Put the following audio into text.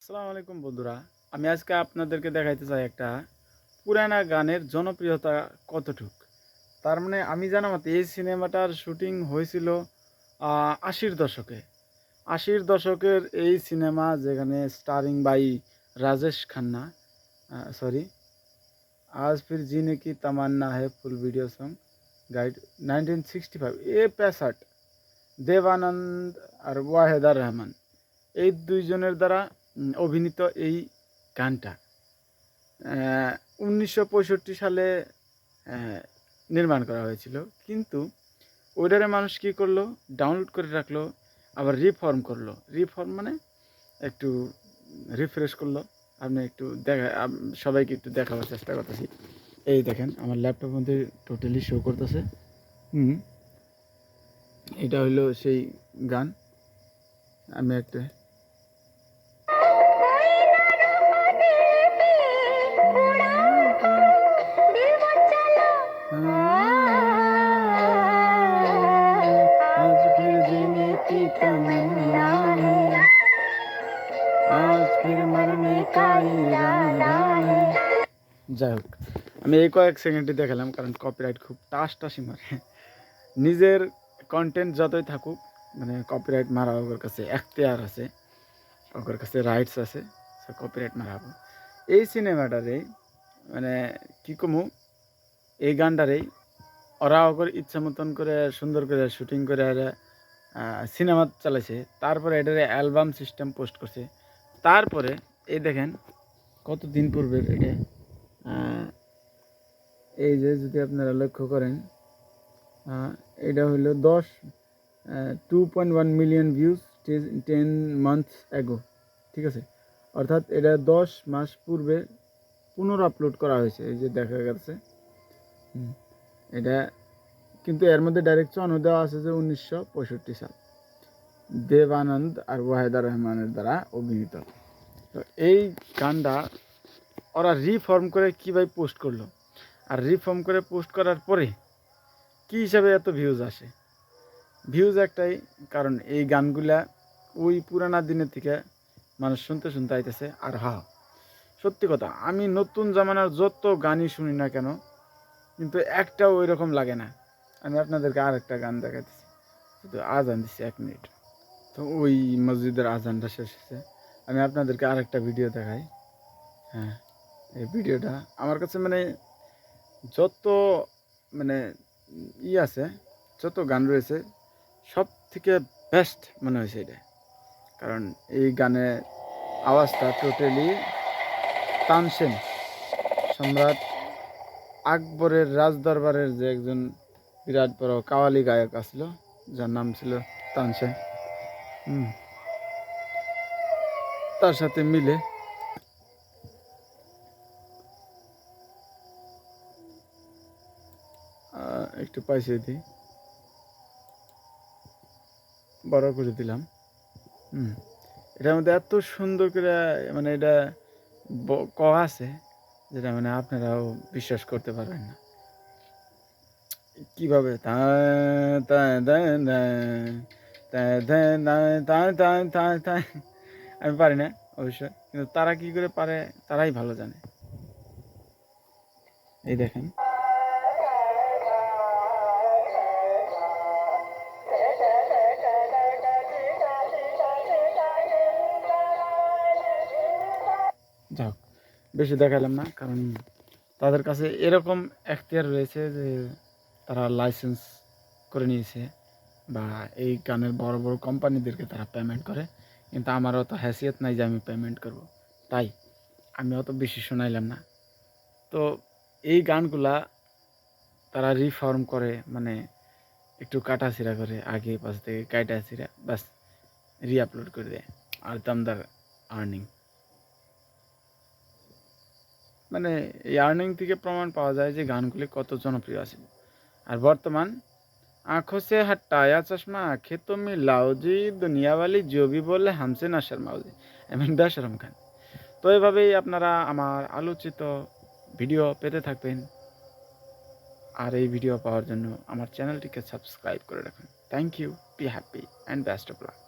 আসসালামু আলাইকুম বন্ধুরা। আমি আজকে আপনাদেরকে দেখাইতে চাই একটা পুরানা গানের জনপ্রিয়তা কতটুক। তার মানে আমি জানা মতে এই সিনেমাটার শুটিং হয়েছিল ৮০-র দশকে। ৮০-র দশকের এই সিনেমা যেখানে starring by Rajesh Khanna, sorry, আজ ফির জিনে কি তামান্না হে ফুল ভিডিও সং গাইড 1965 এ 65 দেবানন্দ আর ওয়াহেদা রহমান এই দুইজনের দ্বারা অভিনীত এই গানটা 1965 সালে আহ, নির্মাণ করা হয়েছিল। কিন্তু ওইটারে মানুষ কী করলো, ডাউনলোড করে রাখলো, আবার রিফর্ম করলো। রিফর্ম মানে একটু রিফ্রেশ করলো। আপনি একটু সবাইকে একটু দেখাবার চেষ্টা করতেছি। এই দেখেন আমার ল্যাপটপ মধ্যে টোটালি শো করতেছে। হুম, এটা হইলো সেই গান। আমি একটা आज फिर जीने की तमन्ना है, आज फिर मरने का इरादा है। যাই হোক, আমি এই কয়েক সেকেন্ডই দেখালাম কারণ কপিরাইট খুব টাসটাসি মারে। নিজের কন্টেন্ট যতই থাকুক, মানে কপিরাইট মারা ওর কাছে এখতিয়ার আছে, ওর কাছে রাইটস আছে, সে কপিরাইট মারাবো। এই সিনেমাটারেই মানে কী কমু, এই গানটারেই ওরা ওর ইচ্ছা মতন করে সুন্দর করে শুটিং করে সিনেমা চালাইছে। তারপরে এটার অ্যালবাম সিস্টেম পোস্ট করছে। তারপরে এই দেখেন কত দিন পূর্বের এটা, এই যে যদি আপনারা লক্ষ্য করেন, এটা হলো 2.1 মিলিয়ন ভিউজ 10 মান্থস অ্যাগো। ঠিক আছে, অর্থাৎ এটা 10 মাস পূর্বে আপলোড করা হয়েছে। এই যে দেখা গেছে এটা, কিন্তু এর মধ্যে ডাইরেক্ট চন দেওয়া আছে যে 1965 সাল, দেবানন্দ আর ওয়াহেদা রহমানের দ্বারা অভিনীত। তো এই গানটা ওরা রিফর্ম করে কীভাবে পোস্ট করলো, আর রিফর্ম করে পোস্ট করার পরে কী হিসাবে এত ভিউজ আসে। ভিউজ একটাই কারণ, এই গানগুলা ওই পুরানা দিনের থেকে মানুষ শুনতে শুনতে আইতেছে। আর সত্যি কথা, আমি নতুন জামানার যত গানই শুনি না কেন, কিন্তু একটাও ওই রকম লাগে না। আমি আপনাদেরকে আর একটা গান দেখাইতেছি, শুধু আজান দিচ্ছি 1 মিনিট। তো ওই মসজিদের আজানটা শেষ হয়েছে, আমি আপনাদেরকে আর একটা ভিডিও দেখাই। হ্যাঁ, এই ভিডিওটা আমার কাছে মানে যত মানে আছে, যত গান রয়েছে সব থেকে বেস্ট মনে হয়েছে এটা। কারণ এই গানের আওয়াজটা টোটালি তানসেন, সম্রাট আকবরের রাজদরবারের যে একজন বিরাট বড় কাওয়ালি গায়ক আসলো, যার নাম ছিল তানসেন, তার সাথে মিলে একটু পাইছে দিই, বড় করে দিলাম। এটার মধ্যে এত সুন্দর করে মানে এটা আছে, যেটা মানে আপনারাও বিশ্বাস করতে পারবেন না কীভাবে। আমি পারি না অবশ্যই, কিন্তু তারা কি করে পারে তারাই ভালো জানে। এই দেখেন, যাক বেশি দেখালাম না, কারণ তাদের কাছে এরকম এখতিয়ার রয়েছে যে তারা লাইসেন্স করে নিয়েছে, বা এই গানের বড় বড় কোম্পানিদেরকে তারা পেমেন্ট করে। কিন্তু আমার অত হ্যাসিয়ত নাই যে আমি পেমেন্ট করব, তাই আমি অত বেশি শোনাইলাম না। তো এই গানগুলা তারা রিফর্ম করে, মানে একটু কাটাছিড়া করে, আগে পাশ থেকে কাটাছিড়া বাস রিআপলোড করে দেয়, আর দামদার আর্নিং। মানে এই আর্নিং থেকে প্রমাণ পাওয়া যায় যে গানগুলি কত জনপ্রিয় আছে। আর বর্তমান आंखों से हटाया चश्मा आंखें तो मिलाओ जी दुनिया वाली जो भी बोले हमसे ना शर्माओ जी, এমন বেশরম খান। তো এভাবেই আপনারা আমার আলোচিত ভিডিও পেতে থাকবেন। আর এই ভিডিও পাওয়ার জন্য আমার চ্যানেলটিকে সাবস্ক্রাইব করে রাখুন। Thank you, be happy and best of lakh.